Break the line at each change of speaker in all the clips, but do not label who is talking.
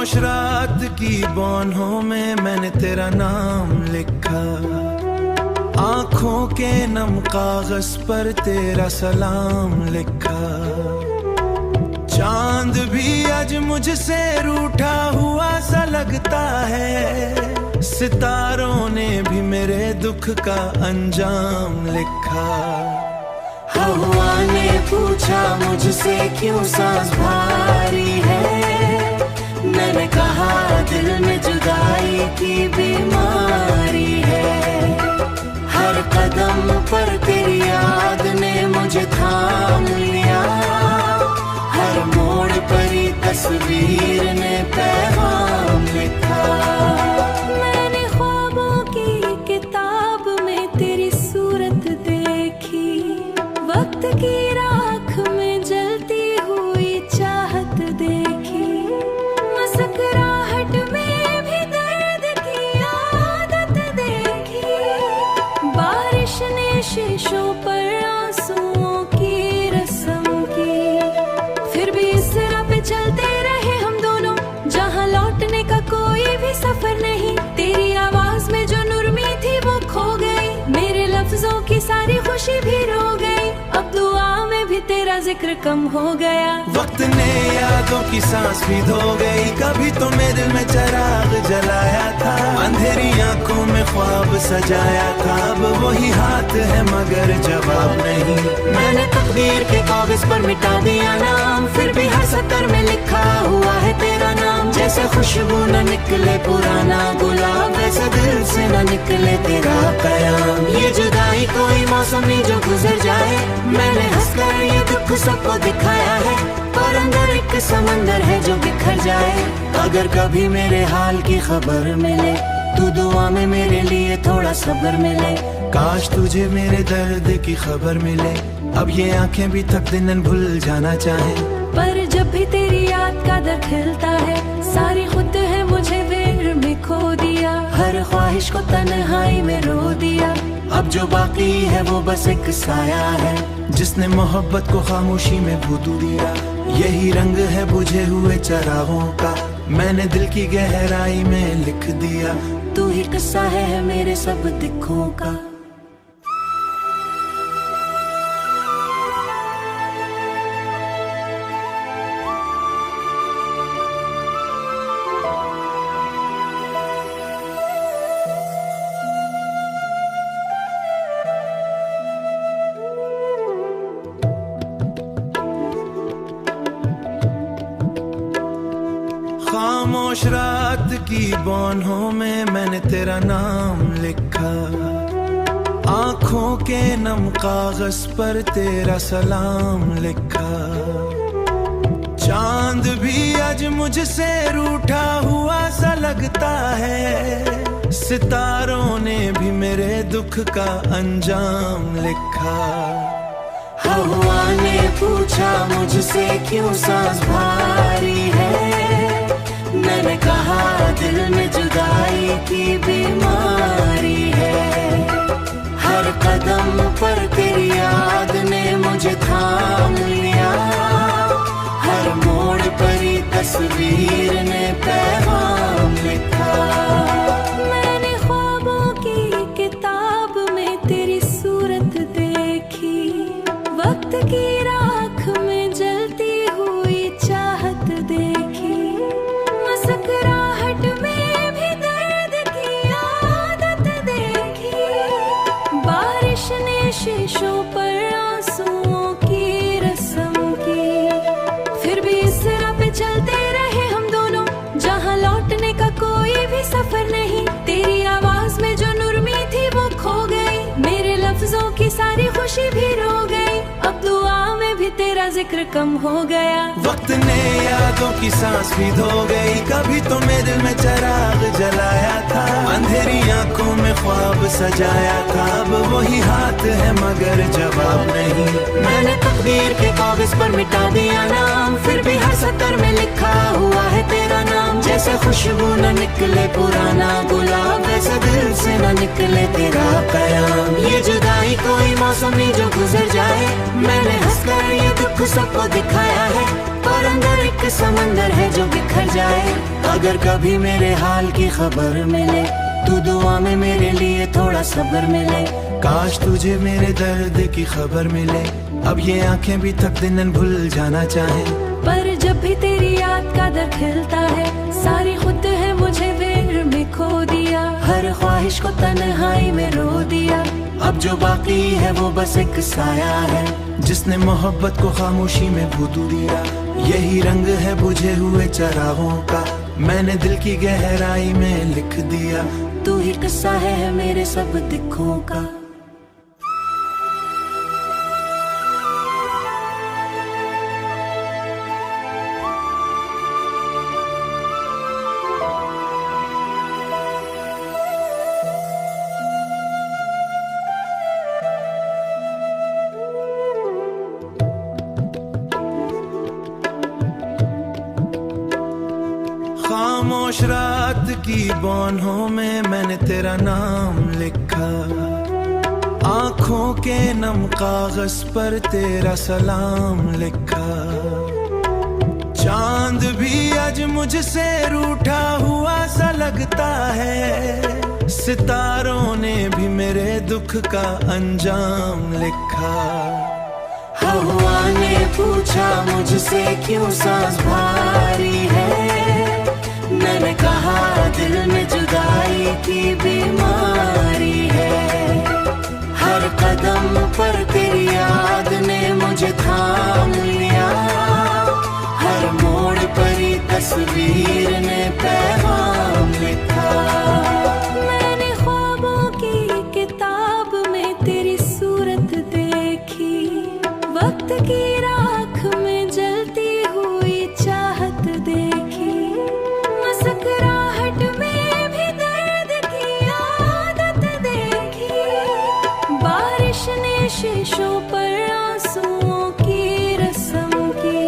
खामोश रात की बौनों में मैंने तेरा नाम लिखा, आंखों के नम कागज पर तेरा सलाम लिखा। चांद भी आज मुझसे रूठा हुआ सा लगता है, सितारों ने भी मेरे दुख का अंजाम लिखा।
हवा ने पूछा मुझसे क्यों सांस भारी है, मैंने कहा दिल में जुदाई की बीमारी है। हर कदम पर तेरी याद ने मुझे थाम लिया, हर मोड़ पर ही तस्वीर ने पैगाम लिखा।
मैंने ख्वाबों की किताब में तेरी सूरत देखी, वक्त की राख में जलती हुई चाहत देखी। मुस्कुराहट में भी दर्द की आदत देखी, बारिश ने शीशों पर आंसुओं की रस्म की। फिर भी इस राह पे चलते रहे हम दोनों, जहाँ लौटने का कोई भी सफर नहीं। तेरी आवाज में जो नुरमी थी वो खो गई, मेरे लफ्जों की सारी खुशी भी रो गई। अब दुआ में भी तेरा जिक्र कम हो गया।
वक्त ने यादों की सांस भी धो गई, कभी तो मेरे दिल में चिराग जलाया था, अंधेरी आंखों में ख्वाब सजाया था। अब वही हाथ है मगर जवाब नहीं।
मैंने तकदीर के कागज पर मिटा दिया नाम, फिर भी हर सतर में लिखा हुआ है तेरा नाम। जैसे खुशबू न निकले पुराना गुलाब, वैसे दिल से न निकले तेरा कयाम। ये जुदाई कोई मौसम नहीं जो गुजर जाए, मैंने हंसकर ये दुख सबको दिखाया है। और अंदर एक समंदर है जो बिखर जाए, अगर कभी मेरे हाल की खबर मिले तू दुआ में मेरे लिए थोड़ा सब्र मिले।
काश तुझे मेरे दर्द की खबर मिले, अब ये आंखें भी थक दिन भूल जाना चाहे।
पर जब भी तेरी याद का दर खिलता है, सारी खुद है मुझे वेर में खो दिया।
हर ख्वाहिश को तन्हाई में रो दिया, अब जो बाकी है वो बस एक साया है,
जिसने मोहब्बत को खामोशी में भूतू दिया। यही रंग है बुझे हुए चरागों का, मैंने दिल की गहराई में लिख दिया।
तू ही किस्सा है मेरे सब दिखों का।
खामोश रात की बौनों में मैंने तेरा नाम लिखा, आंखों के नम कागज पर तेरा सलाम लिखा। चांद भी आज मुझसे रूठा हुआ सा लगता है, सितारों ने भी मेरे दुख का अंजाम लिखा।
हवा ने पूछा मुझसे क्यों सांस भारी है, मैंने कहा दिल में जुदाई की बीमारी है। हर कदम पर तेरी याद ने मुझे थाम लिया, हर मोड़ पर ही तस्वीर ने पैगाम लिखा।
मैंने ख्वाबों की किताब में तेरी सूरत देखी, वक्त की राख में जलती हुई चाहत देखी। मुस्कुराहट में भी दर्द की आदत देखी, बारिश ने शीशों पर आंसुओं की रस्म की। फिर भी इस राह पे चलते रहे हम दोनों, जहाँ लौटने का कोई भी सफर नहीं। तेरी आवाज में जो नुरमी थी वो खो गई, मेरे लफ्जों की सारी खुशी भी रो गई। अब दुआ में भी तेरा जिक्र कम हो गया।
वक्त ने यादों की सांस भी धो गई, कभी तो मेरे दिल में चिराग जलाया था, अंधेरी आंखों में ख्वाब सजाया था। अब वही हाथ है मगर जवाब नहीं।
मैंने तकदीर के कागज पर मिटा दिया नाम, फिर भी हर सतर में लिखा हुआ है तेरा नाम। जैसे खुशबू न निकले पुराना गुलाब, वैसे दिल से न निकले तेरा कयाम। ये जुदाई कोई मौसम नहीं जो गुजर जाए, मैंने हंसकर ये दुख सबको दिखाया है। और अंदर एक एक समंदर है जो बिखर जाए। अगर कभी मेरे हाल की खबर मिले, तू दुआ में मेरे लिए थोड़ा सब्र मिले।
काश तुझे मेरे दर्द की खबर मिले, अब ये आंखें भी थक दिन भूल जाना चाहे।
पर जब भी तेरी याद का दर खिलता है, सारी खुद है मुझे वेर में खो दिया।
हर ख्वाहिश को तन्हाई में रो दिया। अब जो बाकी है वो बस एक साया है,
जिसने मोहब्बत को खामोशी में भूतू दिया। यही रंग है बुझे हुए चरागों का, मैंने दिल की गहराई में लिख दिया।
तू ही किस्सा है मेरे सब दिखों का।
खामोश रात की बौनों में मैंने तेरा नाम लिखा, आंखों के नम कागज पर तेरा सलाम लिखा। चांद भी आज मुझसे रूठा हुआ सा लगता है, सितारों ने भी मेरे दुख का अंजाम लिखा।
हवा ने पूछा मुझसे क्यों सांस भारी है, मैंने कहा दिल में जुदाई की बीमारी है। हर कदम पर तेरी याद ने मुझे थाम लिया, हर मोड़ पर ही तस्वीर ने पैगाम लिखा।
मैंने ख्वाबों की किताब में तेरी सूरत देखी, वक्त की राख में जलती हुई चाहत देखी। मुस्कुराहट में भी दर्द की आदत देखी, बारिश ने शीशों पर आंसुओं की रस्म की।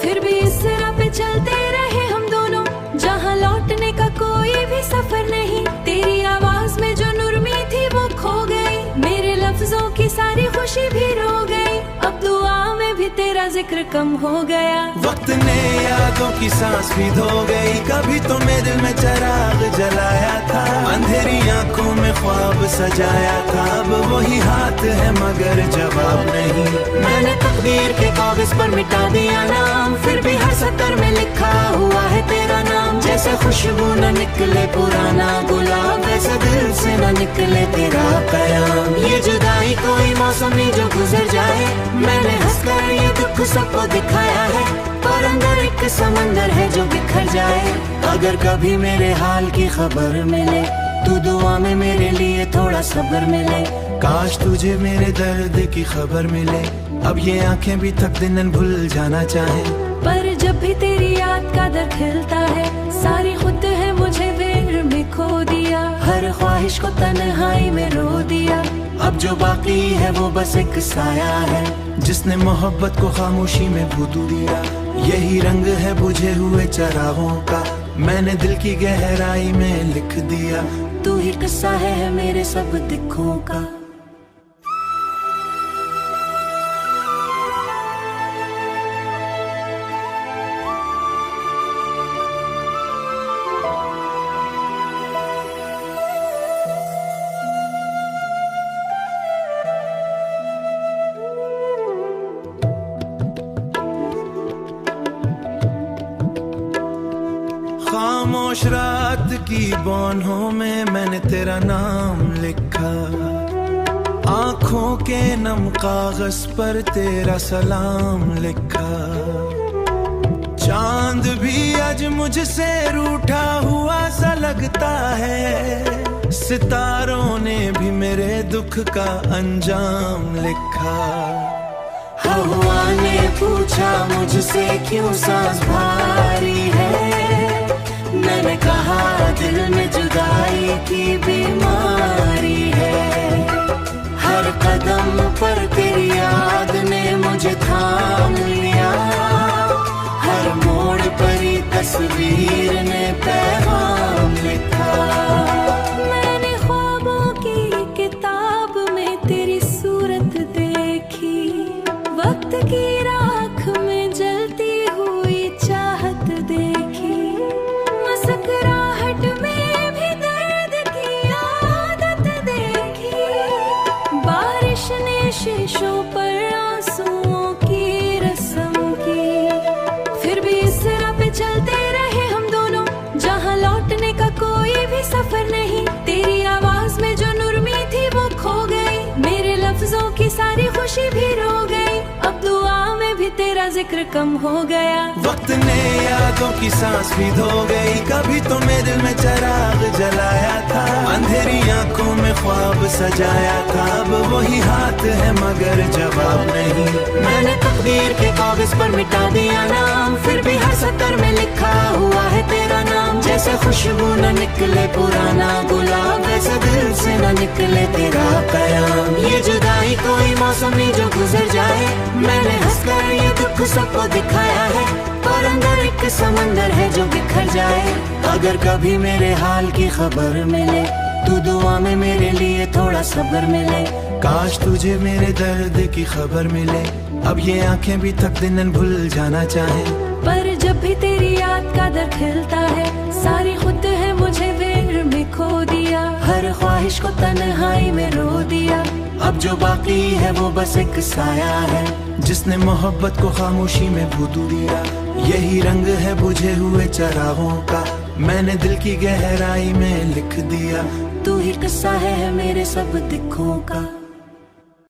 फिर भी इस राह पे चलते रहे हम दोनों, जहां लौटने का कोई भी सफर नहीं। तेरी आवाज में जो नुरमी थी वो खो गई, मेरे लफ्जों की सारी खुशी भी रो गई। अब दुआ में भी तेरा जिक्र कम हो गया।
वक्त ने यादों की सांस भी धो गई, कभी तो मेरे दिल में चराग जलाया था, अंधेरी आंखों में ख्वाब सजाया था। अब वही हाथ है मगर जवाब नहीं।
मैंने तकदीर के कागज पर मिटा दिया नाम, फिर भी हर सतर में लिखा हुआ है तेरा नाम। जैसे खुशबू न निकले पुराना गुलाब, वैसे दिल से न निकले तेरा कयाम। ये जुदाई कोई मौसम नहीं जो गुजर जाए, मैंने हंसकर ये दुख सबको दिखाया है। पर अंदर एक समंदर है जो बिखर जाए। अगर कभी मेरे हाल की खबर मिले, तू दुआ में मेरे लिए थोड़ा सब्र मिले।
काश तुझे मेरे दर्द की खबर मिले, अब ये आंखें भी थक दिन भूल जाना चाहे।
पर जब भी तेरी याद का दर खिलता है, सारी खुद है मुझे वेर में खो दिया।
हर ख्वाहिश को तन्हाई में रो दिया। अब जो बाकी है वो बस एक साया है,
जिसने मोहब्बत को खामोशी में भूतू दिया। यही रंग है बुझे हुए चरागों का, मैंने दिल की गहराई में लिख दिया।
तू ही किस्सा है मेरे सब दिखों का।
खामोश रात की बौनों में मैंने तेरा नाम लिखा, आंखों के नम कागज पर तेरा सलाम लिखा। चांद भी आज मुझसे रूठा हुआ सा लगता है, सितारों ने भी मेरे दुख का अंजाम लिखा।
हवा ने पूछा मुझसे क्यों सांस भारी है, मैंने कहा दिल में जुदाई की बीमारी है। हर कदम पर तेरी याद ने मुझे थाम लिया, हर मोड़ पर ही तस्वीर ने पैगाम लिखा।
मैंने ख्वाबों की किताब में तेरी सूरत देखी, वक्त की राख में जलती हुई है शीशों पर आंसुओं की रस्म की। फिर भी इस राह पे चलते रहे हम दोनों, जहाँ लौटने का कोई भी सफर नहीं। तेरी आवाज में जो नुरमी थी वो खो गई, मेरे लफ्जों की सारी खुशी भी रो गई। अब दुआ में भी तेरा जिक्र कम हो गया।
वक्त ने यादों की सांस भी धो गई, कभी तो मेरे दिल में चिराग जलाया था, अंधेरी आंखों में ख्वाब सजाया था। अब वही हाथ है मगर जवाब नहीं।
मैंने तकदीर के कागज पर मिटा दिया नाम, फिर भी हर सतर में लिखा हुआ है तेरा नाम। जैसे खुशबू न निकले पुराना गुलाब, वैसे दिल से न निकले तेरा कयाम। ये जुदाई कोई मौसम नहीं जो गुजर जाए, मैंने हंसकर ये दुख सबको दिखाया है। और अंदर एक समंदर है जो बिखर जाए, अगर कभी मेरे हाल की खबर मिले, तू दुआ में मेरे लिए थोड़ा सब्र मिले।
काश तुझे मेरे दर्द की खबर मिले, अब ये आंखें भी तक दिन भूल जाना चाहे।
पर जब भी तेरी याद का दर खिलता है, सारी खुद है मुझे बेर में खो दिया।
हर ख्वाहिश को तन्हाई में रो दिया, अब जो बाकी है वो बस एक साया है,
जिसने मोहब्बत को खामोशी में भूतू दिया। यही रंग है बुझे हुए चरागों का, मैंने दिल की गहराई में लिख दिया।
तू ही किस्सा है मेरे सब दिखों का।